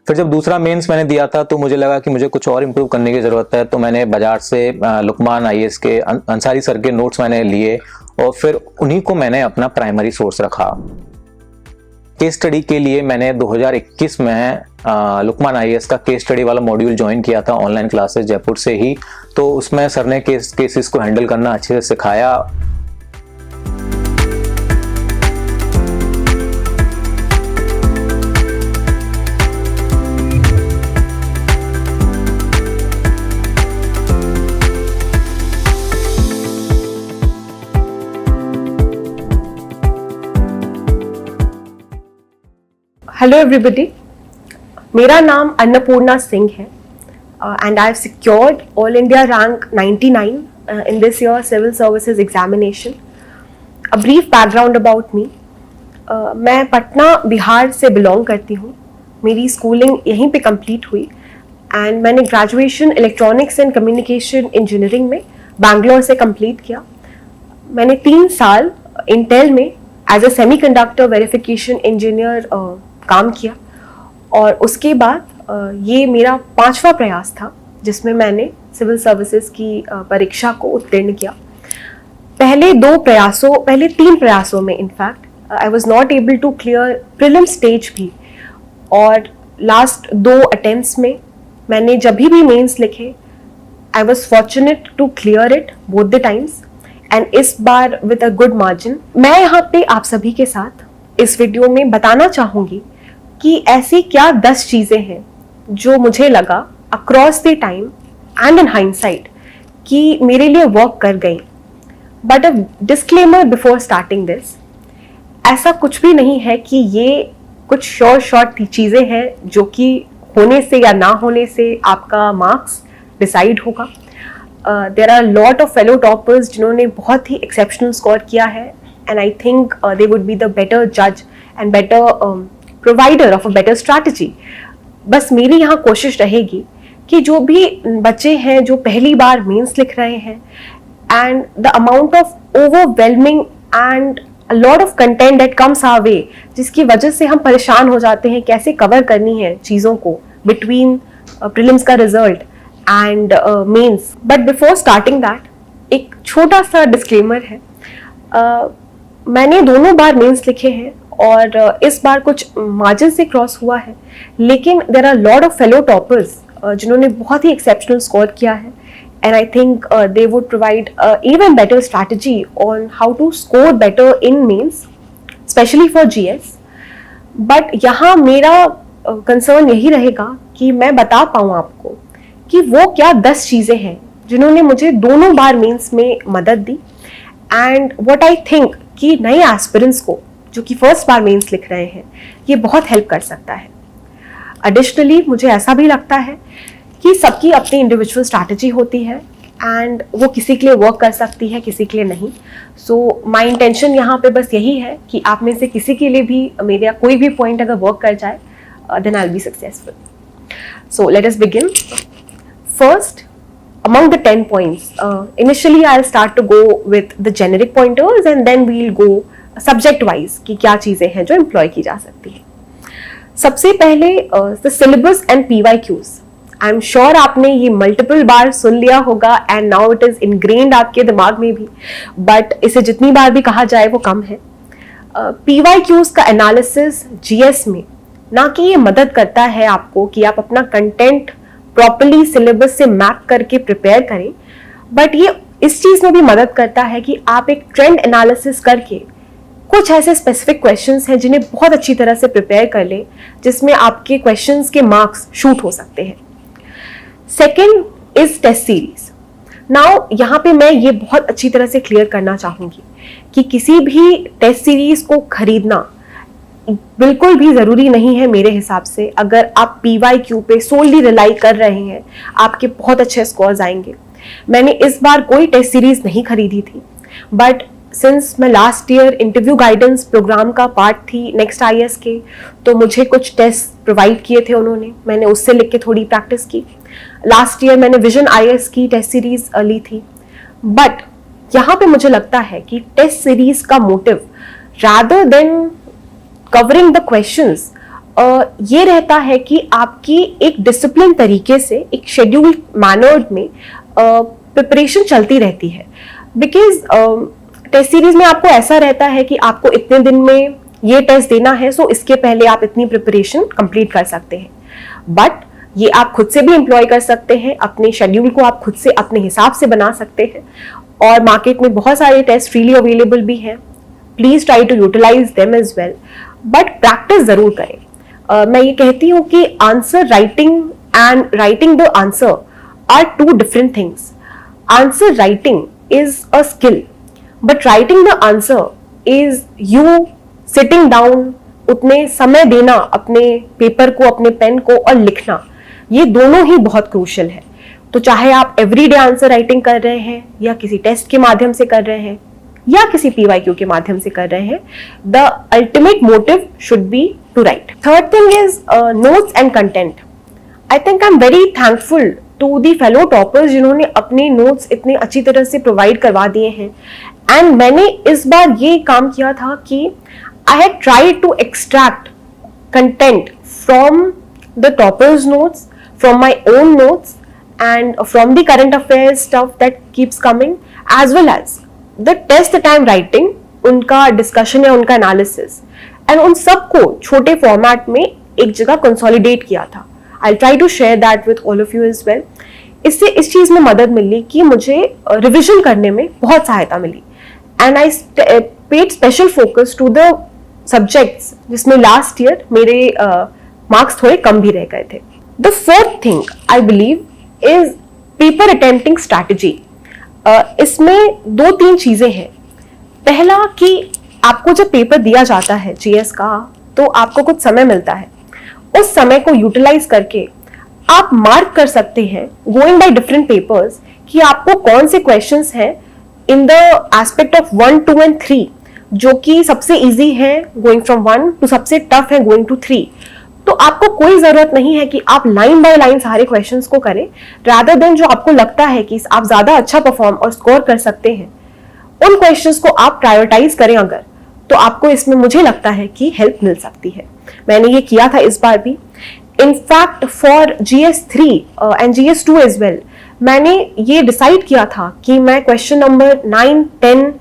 फिर जब दूसरा मेंस मैंने दिया था तो मुझे लगा कि मुझे कुछ और इम्प्रूव करने की ज़रूरत है, तो मैंने बाजार से लुकमान आईएएस के अंसारी सर के नोट्स मैंने लिए और फिर उन्हीं को मैंने अपना प्राइमरी सोर्स रखा। केस स्टडी के लिए मैंने 2021 में लुकमान आईएएस का केस स्टडी वाला मॉड्यूल ज्वाइन किया था ऑनलाइन क्लासेस जयपुर से ही। तो उसमें सर ने केसेस को हैंडल करना अच्छे से सिखाया। हेलो एवरीबॉडी, मेरा नाम अन्नपूर्णा सिंह है and I have secured all India rank 99 in this year civil services examination. A brief background about me, मैं पटना बिहार से बिलोंग करती हूँ। मेरी स्कूलिंग यहीं पे कंप्लीट हुई एंड मैंने graduation electronics and communication engineering में बैंगलोर से कंप्लीट किया। मैंने 3 साल इंटेल में as a semiconductor verification engineer काम किया और उसके बाद ये मेरा 5वां प्रयास था जिसमें मैंने सिविल सर्विसेज की परीक्षा को उत्तीर्ण किया। पहले 3 प्रयासों में in fact I was not able to clear prelim stage भी, और लास्ट 2 अटेम्प्ट्स में मैंने जब भी मेंस लिखे I was fortunate to clear it both the times and इस बार विद अ गुड मार्जिन। मैं यहाँ पे आप सभी के साथ इस वीडियो में बताना चाहूंगी कि ऐसी क्या 10 चीजें हैं जो मुझे लगा across the time and in hindsight कि मेरे लिए वर्क कर गई। But a disclaimer before starting this, ऐसा कुछ भी नहीं है कि ये कुछ शॉर्ट चीजें हैं जो कि होने से या ना होने से आपका मार्क्स डिसाइड होगा। There are lot of fellow toppers जिन्होंने बहुत ही एक्सेप्शनल स्कोर किया है and I think they would be the better जज and better provider of a better strategy. बस मेरी यहाँ कोशिश रहेगी कि जो भी बच्चे हैं जो पहली बार मेंस लिख रहे हैं and the amount of overwhelming and a lot of content that comes our way, जिसकी वजह से हम परेशान हो जाते हैं कैसे कवर करनी है चीज़ों को बिटवीन प्रीलिम्स का result and mains. But before starting that एक छोटा सा डिस्क्लेमर है। मैंने दोनों बार मेंस लिखे हैं और इस बार कुछ मार्जिन से क्रॉस हुआ है, लेकिन there are lot of fellow toppers जिन्होंने बहुत ही एक्सेप्शनल स्कोर किया है and I think they would provide even better strategy on how to score better in mains specially for GS. बट यहाँ मेरा कंसर्न यही रहेगा कि मैं बता पाऊँ आपको कि वो क्या 10 चीज़ें हैं जिन्होंने मुझे दोनों बार मेंस में मदद दी एंड व्हाट आई थिंक कि नए एस्पिरेंट्स को जो कि फर्स्ट बार मेंस लिख रहे हैं ये बहुत हेल्प कर सकता है। एडिशनली मुझे ऐसा भी लगता है कि सबकी अपनी इंडिविजुअल स्ट्रैटेजी होती है एंड वो किसी के लिए वर्क कर सकती है, किसी के लिए नहीं। सो माय इंटेंशन यहाँ पे बस यही है कि आप में से किसी के लिए भी मेरा कोई भी पॉइंट अगर वर्क कर जाए then I will be successful. So let us begin. First, among the 10 points, initially I'll start to go with the generic pointers and then we'll go subject wise कि क्या चीज़ें हैं जो employ की जा सकती है। सबसे पहले the syllabus and PYQs. I'm sure आपने ये multiple बार सुन लिया होगा and now it is ingrained आपके दिमाग में भी, but इसे जितनी बार भी कहा जाए वो कम है। PYQs का analysis GS में ना कि ये मदद करता है आपको कि आप अपना कंटेंट प्रॉपर्ली सिलेबस से मैप करके प्रिपेयर करें, बट ये इस चीज में भी मदद करता है कि आप एक ट्रेंड एनालिसिस करके कुछ ऐसे स्पेसिफिक क्वेश्चंस हैं जिन्हें बहुत अच्छी तरह से प्रिपेयर कर लें जिसमें आपके क्वेश्चंस के मार्क्स शूट हो सकते हैं। Second is test series. Now यहाँ पे मैं ये बहुत अच्छी तरह से क्लियर करना चाहूंगी कि किसी भी टेस्ट सीरीज को खरीदना बिल्कुल भी जरूरी नहीं है मेरे हिसाब से। अगर आप PYQ पे सोलली रिलाई कर रहे हैं आपके बहुत अच्छे स्कोर्स आएंगे। मैंने इस बार कोई टेस्ट सीरीज नहीं खरीदी थी, बट सिंस मैं last year interview guidance program का पार्ट थी नेक्स्ट IAS के, तो मुझे कुछ टेस्ट प्रोवाइड किए थे उन्होंने, मैंने उससे लिख के थोड़ी प्रैक्टिस की। लास्ट ईयर मैंने विजन IAS की टेस्ट सीरीज ली थी। बट यहाँ पे मुझे लगता है कि टेस्ट सीरीज का motive rather than covering the questions ये रहता है कि आपकी एक डिसिप्लिन तरीके से एक शेड्यूल मैनर्ड में प्रिपरेशन चलती रहती है। बिकॉज टेस्ट सीरीज में आपको ऐसा रहता है कि आपको इतने दिन में ये टेस्ट देना है, सो इसके पहले आप इतनी प्रिपरेशन कंप्लीट कर सकते हैं। बट ये आप खुद से भी एम्प्लॉय कर सकते हैं, अपने शेड्यूल को आप खुद से अपने हिसाब से बना सकते हैं, और मार्केट में बहुत सारे टेस्ट फ्रीली अवेलेबल भी हैं। Please try to utilize them as well, but practice जरूर करें। मैं ये कहती हूँ कि answer writing and writing the answer are two different things. Answer writing is a skill, but writing the answer is you sitting down, उतने समय देना अपने पेपर को, अपने पेन को, और लिखना, ये दोनों ही बहुत क्रूशियल है। तो चाहे आप एवरीडे आंसर राइटिंग कर रहे हैं, या किसी टेस्ट के माध्यम से कर रहे हैं, या किसी PYQ के माध्यम से कर रहे हैं, the ultimate motive should be to write. Third thing is notes and content. I think I am very thankful to the fellow toppers जिन्होंने अपने नोट्स इतने अच्छी तरह से प्रोवाइड करवा दिए हैं। एंड मैंने इस बार ये काम किया था कि I had tried to extract content from the toppers notes, from my own notes, and from the current affairs stuff that keeps coming, as well as the test that I am writing, उनका discussion या उनका analysis, and उन सबको छोटे format में एक जगह consolidate किया था। I try to share that with all of you as well. इससे इस चीज में मदद मिली कि मुझे रिविजन करने में बहुत सहायता मिली, and I paid special focus to the subjects जिसमें लास्ट ईयर मेरे मार्क्स थोड़े कम भी रह गए थे। The fourth thing I believe is paper attempting strategy. इसमें 2-3 चीजें हैं। पहला कि आपको जब पेपर दिया जाता है GS का, तो आपको कुछ समय मिलता है, उस समय को यूटिलाइज करके आप मार्क कर सकते हैं गोइंग बाय डिफरेंट पेपर्स कि आपको कौन से क्वेश्चंस हैं in the aspect of 1, 2 and 3 जो कि सबसे इजी है गोइंग फ्रॉम 1 टू सबसे टफ है गोइंग टू 3। तो आपको कोई जरूरत नहीं है कि आप लाइन बाय लाइन सारे क्वेश्चंस को करें, रादर देन जो आपको लगता है कि आप ज्यादा अच्छा परफॉर्म और स्कोर कर सकते हैं, उन क्वेश्चंस को आप प्रायोरिटाइज करें अगर, तो आपको इसमें मुझे लगता है कि हेल्प मिल सकती है। मैंने ये किया था इस बार भी। In fact for GS3 and GS2 as well, मैंने ये डिसाइड किया था कि मैं क्वेश्चन नंबर 9, 10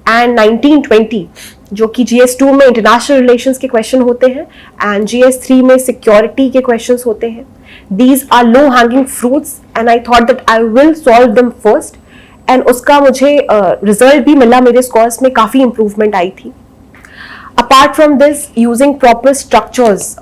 एंड 19, 20 जो कि GS2 में इंटरनेशनल रिलेशंस के क्वेश्चन होते हैं एंड GS3 में सिक्योरिटी के क्वेश्चंस होते हैं, these are low hanging fruits and I thought that I will solve them first, and उसका मुझे रिजल्ट भी मिला, मेरे स्कोर्स में काफी इंप्रूवमेंट आई थी। Apart from this, using proper structures,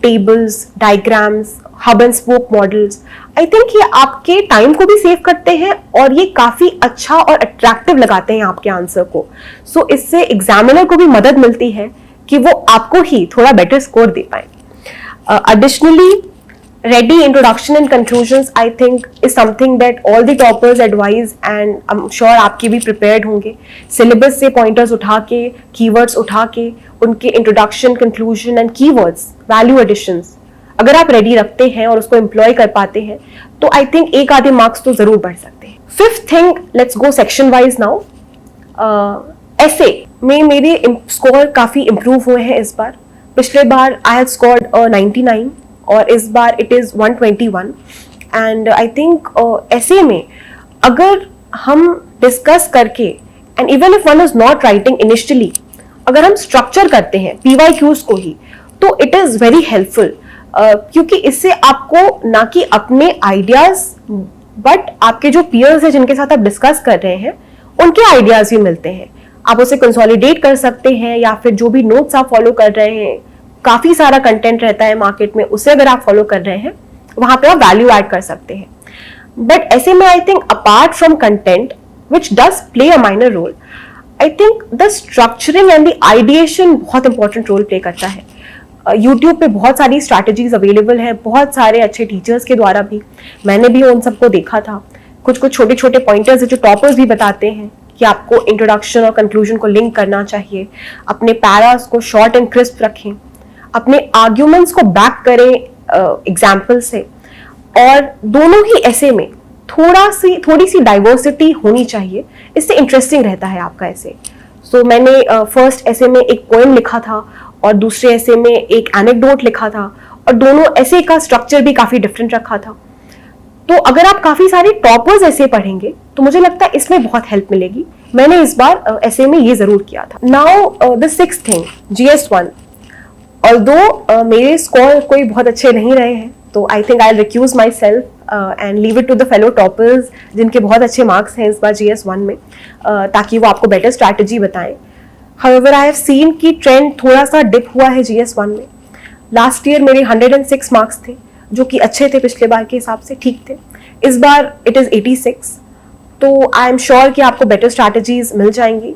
tables, diagrams, hub and spoke models, I think ये आपके टाइम को भी सेव करते हैं और ये काफी अच्छा और अट्रैक्टिव लगाते हैं आपके आंसर को। सो इससे एग्जामिनर को भी मदद मिलती है कि वो आपको ही थोड़ा बेटर स्कोर दे पाए। Additionally, ready introduction and conclusions I think is something that all the toppers advise, and I'm sure आपके भी prepared होंगे। syllabus से pointers उठा के, keywords उठा के, उनके introduction, conclusion and keywords, value additions अगर आप ready रखते हैं और उसको employ कर पाते हैं, तो I think एक आधे marks तो जरूर बढ़ सकते हैं। Fifth thing, let's go section wise now। essay में मेरे score काफी improve हुए हैं इस बार। पिछले बार I had scored 99 और इस बार it is 121, and I think ऐसे में अगर हम डिस्कस करके, and even if one is not writing initially, अगर हम स्ट्रक्चर करते हैं PYQs को ही, तो इट इज वेरी हेल्पफुल, क्योंकि इससे आपको ना कि अपने आइडियाज बट आपके जो पीयर्स हैं जिनके साथ आप डिस्कस कर रहे हैं उनके आइडियाज भी मिलते हैं। आप उसे कंसोलिडेट कर सकते हैं, या फिर जो भी नोट्स आप फॉलो कर रहे हैं, काफी सारा कंटेंट रहता है मार्केट में, उसे अगर आप फॉलो कर रहे हैं वहां पे आप वैल्यू ऐड कर सकते हैं। बट ऐसे में I think apart from content which does play a minor role, I think the structuring and the ideation बहुत इंपॉर्टेंट रोल प्ले करता है। यूट्यूब पे बहुत सारी स्ट्रैटेजीज अवेलेबल है, बहुत सारे अच्छे टीचर्स के द्वारा भी, मैंने भी उन सबको देखा था। कुछ कुछ छोटे छोटे पॉइंटर्स जो टॉपर्स भी बताते हैं कि आपको इंट्रोडक्शन और कंक्लूजन को लिंक करना चाहिए, अपने पैरास को शॉर्ट एंड क्रिस्प रखें, अपने आर्ग्यूमेंट्स को बैक करें एग्जाम्पल से, और दोनों ही ऐसे में थोड़ी सी डाइवर्सिटी होनी चाहिए, इससे इंटरेस्टिंग रहता है आपका ऐसे। सो मैंने फर्स्ट ऐसे में एक पोएम लिखा था और दूसरे ऐसे में एक एनेक्डोट लिखा था, और दोनों ऐसे का स्ट्रक्चर भी काफी डिफरेंट रखा था। तो अगर आप काफी सारे टॉपर्स ऐसे पढ़ेंगे तो मुझे लगता है इसमें बहुत हेल्प मिलेगी। मैंने इस बार ऐसे में ये जरूर किया था। Now the sixth thing, GS1। Although मेरे स्कोर कोई बहुत अच्छे नहीं रहे हैं, तो I think I recuse myself and leave it to the fellow toppers जिनके बहुत अच्छे मार्क्स हैं इस बार GS1 में, ताकि वो आपको बेटर स्ट्रैटेजी बताएं। हाउएवर आई हैव सीन कि ट्रेंड थोड़ा सा डिप हुआ है GS1 में। लास्ट ईयर मेरे 106 मार्क्स थे, जो कि अच्छे थे, पिछले बार के हिसाब से ठीक थे। इस बार इट इज़ 86, तो आई एम श्योर कि आपको बेटर स्ट्रैटेजीज मिल जाएंगी।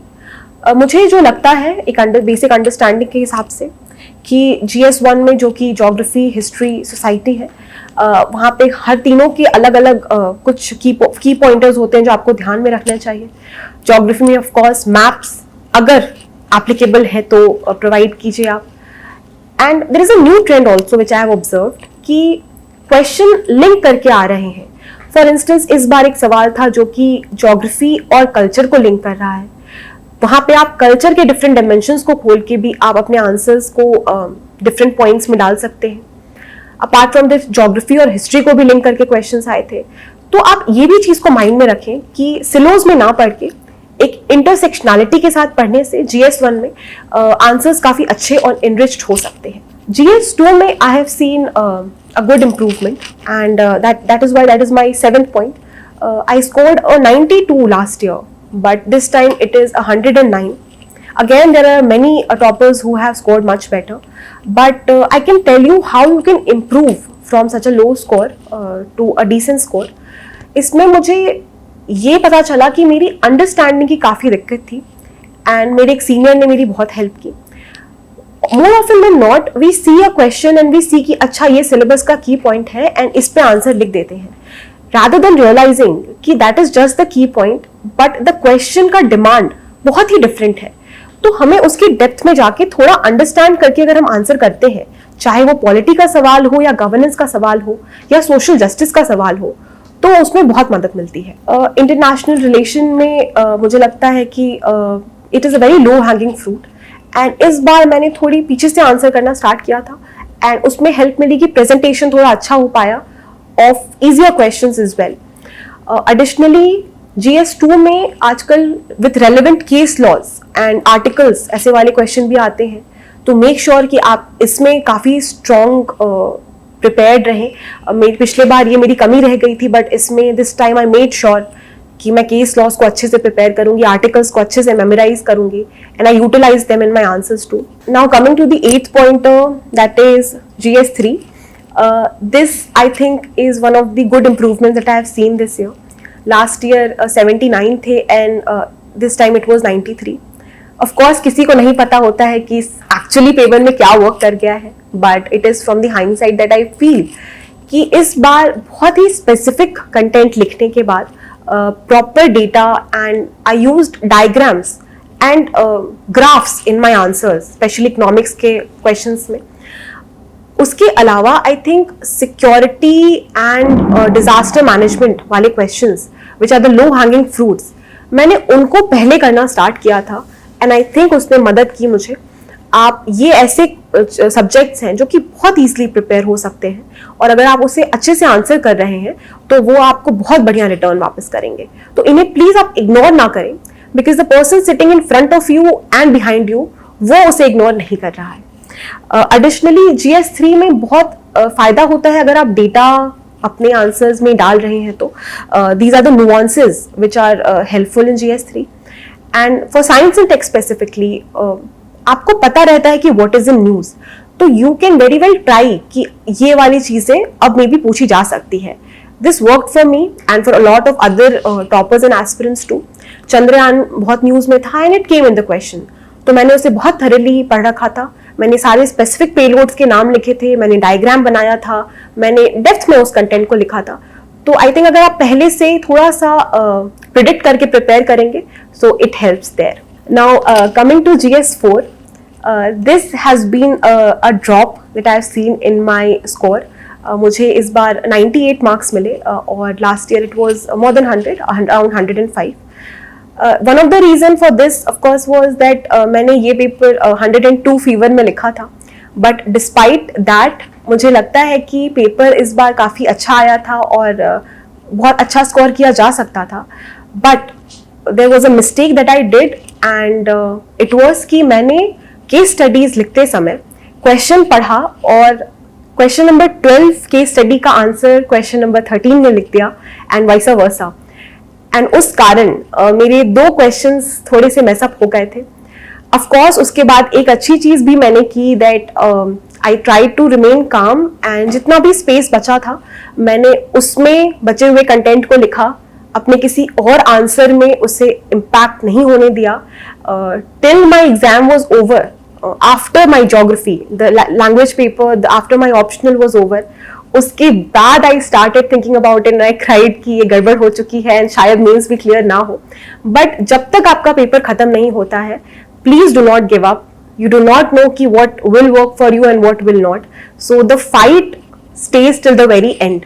मुझे जो लगता है एक बेसिक अंडरस्टैंडिंग के हिसाब से कि GS1 में जो कि ज्योग्राफी, हिस्ट्री, सोसाइटी है, वहाँ पे हर तीनों के अलग अलग कुछ की पॉइंटर्स होते हैं जो आपको ध्यान में रखना चाहिए। ज्योग्राफी में ऑफ कोर्स मैप्स अगर एप्लीकेबल है तो प्रोवाइड कीजिए आप। And there is a new trend also which I have observed कि क्वेश्चन लिंक करके आ रहे हैं। फॉर इंस्टेंस इस बार एक सवाल था जो कि ज्योग्राफी और कल्चर को लिंक कर रहा है। वहां पे आप कल्चर के डिफरेंट डायमेंशंस को खोल के भी आप अपने आंसर्स को डिफरेंट पॉइंट्स में डाल सकते हैं। अपार्ट फ्रॉम दिस ज्योग्राफी और हिस्ट्री को भी लिंक करके क्वेश्चंस आए थे। तो आप ये भी चीज को माइंड में रखें कि सिलोज में ना पढ़ के एक इंटरसेक्शनैलिटी के साथ पढ़ने से GS1 में आंसर्स काफी अच्छे और इनरिच्ड हो सकते हैं। GS2 में आई have scene a good improvement, and that is why that is my 7th point. I scored a 92 last year, but this time it is 109. Again, there are many toppers who have scored much better, but I can tell you how you can improve from such a low score to a decent score. इसमें मुझे ये पता चला कि मेरी understanding की काफ़ी दिक्कत थी, एंड मेरे एक सीनियर ने मेरी बहुत हेल्प की। More often than not, we see a question and we see कि अच्छा ये सिलेबस का की पॉइंट है एंड इस पे आंसर लिख देते हैं, rather than realizing कि that is just the key point, but the question का डिमांड बहुत ही डिफरेंट है। तो हमें उसकी डेप्थ में जाके थोड़ा अंडरस्टैंड करके अगर हम आंसर करते हैं, चाहे वो पॉलिटी का सवाल हो या गवर्नेंस का सवाल हो या सोशल जस्टिस का सवाल हो, तो उसमें बहुत मदद मिलती है। इंटरनेशनल रिलेशन में मुझे लगता है कि it is a very low hanging fruit, and इस बार मैंने थोड़ी पीछे से आंसर करना स्टार्ट किया था, एंड उसमें हेल्प मिली कि प्रेजेंटेशन थोड़ा अच्छा हो पाया of easier questions is well. Additionally GS2 में आजकल with relevant case laws and articles ऐसे वाले क्वेश्चन भी आते हैं, तो मेक श्योर कि आप इसमें काफ़ी स्ट्रॉन्ग प्रिपेयर्ड रहें। मेरी पिछले बार ये मेरी कमी रह गई थी, बट इसमें this time I made sure कि मैं केस लॉस को अच्छे से प्रिपेयर करूंगी, आर्टिकल्स को अच्छे से मेमोराइज करूंगी, and I utilize them in my answers too. Now coming to the 8th pointer, that is GS3. This I think is one of the good improvements that I have seen this year. Last year 79 थे and this time it was 93. Of course किसी को नहीं पता होता है कि actually paper में क्या वर्क कर गया है, but it is from the hindsight that I feel कि इस बार बहुत ही स्पेसिफिक कंटेंट लिखने के बाद proper data, and I used diagrams and graphs in my answers, especially economics के questions में। उसके अलावा I think security and disaster management वाले questions which are the low hanging fruits, मैंने उनको पहले करना स्टार्ट किया था, and I think उसने मदद की मुझे। आप ये ऐसे सब्जेक्ट्स हैं जो कि बहुत ईजिली प्रिपेयर हो सकते हैं, और अगर आप उसे अच्छे से आंसर कर रहे हैं तो वो आपको बहुत बढ़िया रिटर्न वापस करेंगे। तो इन्हें प्लीज आप इग्नोर ना करें, because the person sitting in front of you and behind you वो उसे इग्नोर नहीं कर रहा है। एडिशनली GS3 में बहुत फायदा होता है अगर आप डेटा अपने आंसर्स में डाल रहे हैं, तो these are the nuances which are helpful in GS3। And for science and tech specifically आपको पता रहता है कि व्हाट इज इन न्यूज, तो you can very well try कि ये वाली चीजें अब मे बी पूछी जा सकती है। This work for me and for a lot of other toppers and aspirants too. Chandrayaan बहुत न्यूज में था and it came in the question, तो मैंने उसे बहुत थरली पढ़ रखा था। मैंने सारे स्पेसिफिक पेलोड्स के नाम लिखे थे, मैंने डायग्राम बनाया था, मैंने डेप्थ में उस कंटेंट को लिखा था। तो आई थिंक अगर आप पहले से थोड़ा सा प्रिडिक्ट करके प्रिपेयर करेंगे, so it helps there. Now coming to GS4, this has been a drop that I have seen in my score. मुझे इस बार 98 मार्क्स मिले, और last year it was more than 100, around 105. One of the reason for this of course was that मैंने ये paper 102 fever में लिखा था, but despite that मुझे लगता है कि पेपर इस बार काफ़ी अच्छा आया था और बहुत अच्छा स्कोर किया जा सकता था. But there was a mistake that I did and it was कि मैंने केस स्टडीज लिखते समय क्वेश्चन पढ़ा और क्वेश्चन नंबर 12 केस स्टडी का आंसर क्वेश्चन नंबर 13 में लिख दिया एंड वाइस वर्सा. एंड उस कारण मेरे 2 क्वेश्चंस थोड़े से मैसअप हो गए थे. ऑफ कोर्स उसके बाद एक अच्छी चीज भी मैंने की that I try to remain calm and जितना भी स्पेस बचा था मैंने उसमें बचे हुए कंटेंट को लिखा, अपने किसी और आंसर में उसे इम्पैक्ट नहीं होने दिया. Till my exam was over, after my geography the language paper after my optional was over, उसके बाद I started thinking about it. I cried कि ये गड़बड़ हो चुकी है एंड शायद मेंस भी क्लियर ना हो. बट जब तक आपका पेपर खत्म नहीं होता है, please do not give up. You do not know कि what will work for you and what will not. So the fight stays till the very end.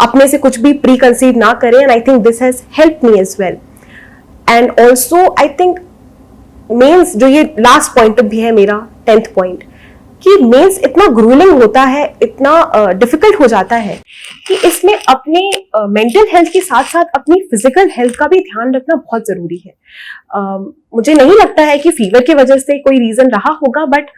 अपने से कुछ भी preconceived ना करें and I think this has helped me as well. And also I think mains जो ये last point भी है मेरा 10th पॉइंट कि मेंस इतना ग्रूलिंग होता है, इतना डिफिकल्ट हो जाता है कि इसमें अपने मेंटल हेल्थ के साथ साथ अपनी फिजिकल हेल्थ का भी ध्यान रखना बहुत जरूरी है. मुझे नहीं लगता है कि फीवर की वजह से कोई रीजन रहा होगा, बट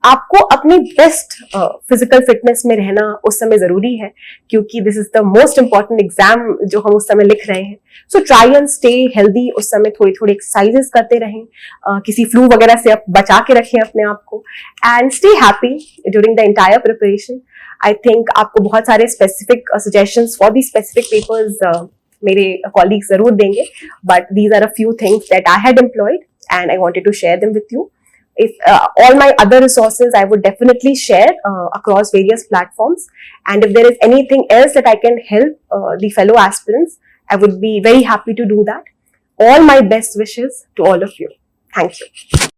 आपको अपनी बेस्ट फिजिकल फिटनेस में रहना उस समय जरूरी है क्योंकि this is the most important exam जो हम उस समय लिख रहे हैं. So try and stay healthy. उस समय थोड़ी थोड़ी एक्सरसाइजेस करते रहें, किसी फ्लू वगैरह से आप बचा के रखें अपने आप को and stay happy during the entire preparation. I think आपको बहुत सारे specific suggestions for the specific papers मेरे कॉलीग्स जरूर देंगे, but these are a few things that I had employed and I wanted to share them with you. If all my other resources I would definitely share across various platforms, and if there is anything else that I can help the fellow aspirants, I would be very happy to do that. All my best wishes to all of you. Thank you.